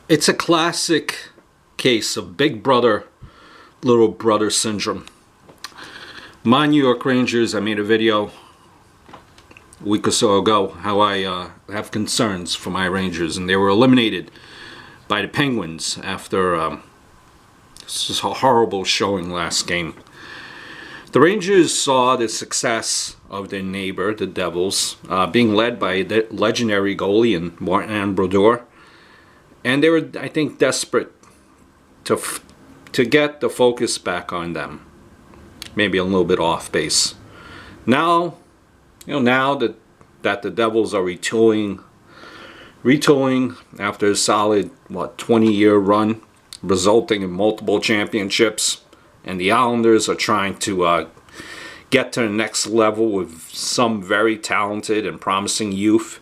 It's a classic case of big brother, little brother syndrome. My New York Rangers, I made a video a week or so ago how I have concerns for my Rangers, and they were eliminated by the Penguins after this is a horrible showing last game. The Rangers saw the success of their neighbor, the Devils, being led by the legendary goalie in Martin Brodeur. And they were, I think, desperate to get the focus back on them. Maybe a little bit off base. Now, now that the Devils are retooling after a solid 20-year run, resulting in multiple championships, and the Islanders are trying to get to the next level with some very talented and promising youth.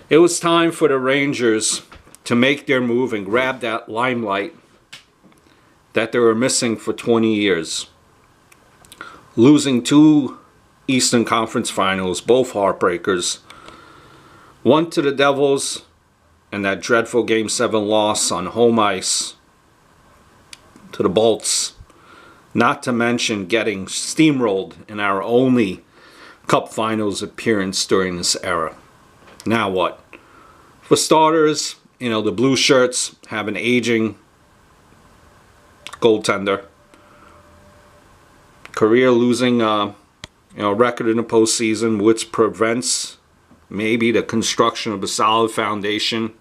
It was time for the Rangers to make their move and grab that limelight that they were missing for 20 years. Losing two Eastern Conference Finals, both heartbreakers. One to the Devils, and that dreadful Game 7 loss on home ice to the Bolts. Not to mention getting steamrolled in our only Cup Finals appearance during this era. Now what? For starters, the Blue Shirts have an aging goaltender. Career losing record in the postseason, which prevents maybe the construction of a solid foundation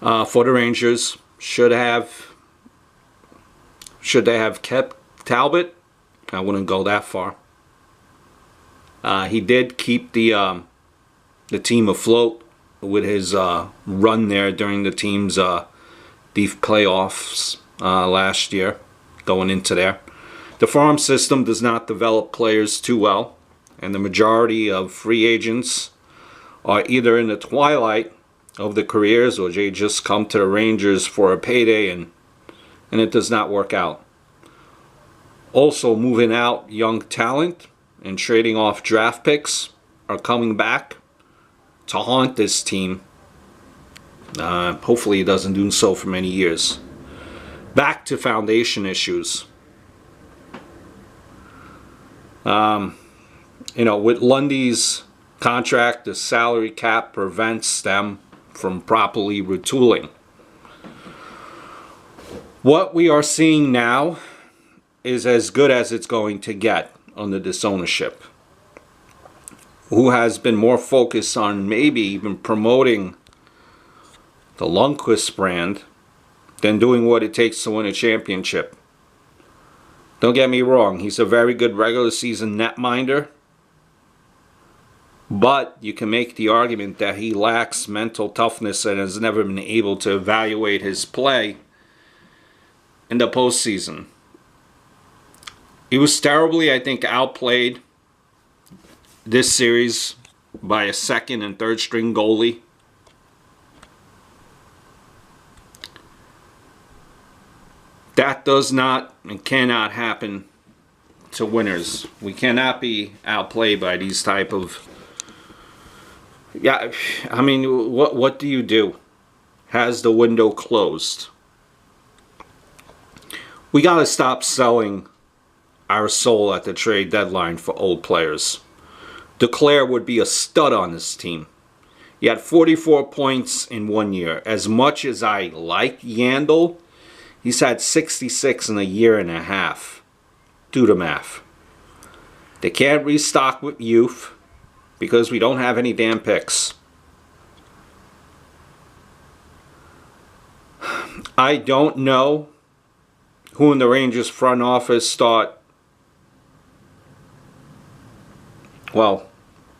for the Rangers. Should they have kept Talbot? I wouldn't go that far. He did keep the team afloat with his run there during the team's deep playoffs last year, going into there. The farm system does not develop players too well, and the majority of free agents are either in the twilight of their careers or they just come to the Rangers for a payday and it does not work out. Also, moving out young talent and trading off draft picks are coming back to haunt this team. Hopefully it doesn't do so for many years. Back to foundation issues. With Lundy's contract, the salary cap prevents them from properly retooling. What we are seeing now is as good as it's going to get under this ownership, who has been more focused on maybe even promoting the Lundqvist brand than doing what it takes to win a championship. Don't get me wrong, he's a very good regular season netminder, but you can make the argument that he lacks mental toughness and has never been able to evaluate his play in the postseason. He was terribly, I think, outplayed this series by a second and third string goalie. That does not and cannot happen to winners. We cannot be outplayed by these type of... what do you do? Has the window closed? We got to stop selling our soul at the trade deadline for old players. DeClaire would be a stud on this team. He had 44 points in 1 year. As much as I like Yandel, he's had 66 in a year and a half. Do the math. They can't restock with youth because we don't have any damn picks. I don't know who in the Rangers front office thought, well,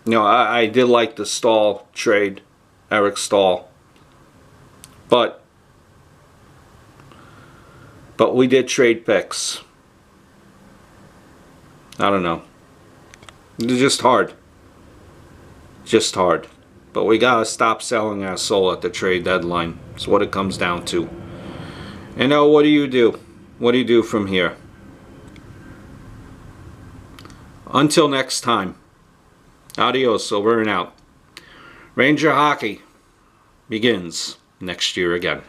I did like the Stahl trade, Eric Stahl, but we did trade picks. I don't know. It's just hard. Just hard. But we gotta stop selling our soul at the trade deadline. That's what it comes down to. And now, what do you do? What do you do from here? Until next time. Adios, over and out. Ranger hockey begins. next year again.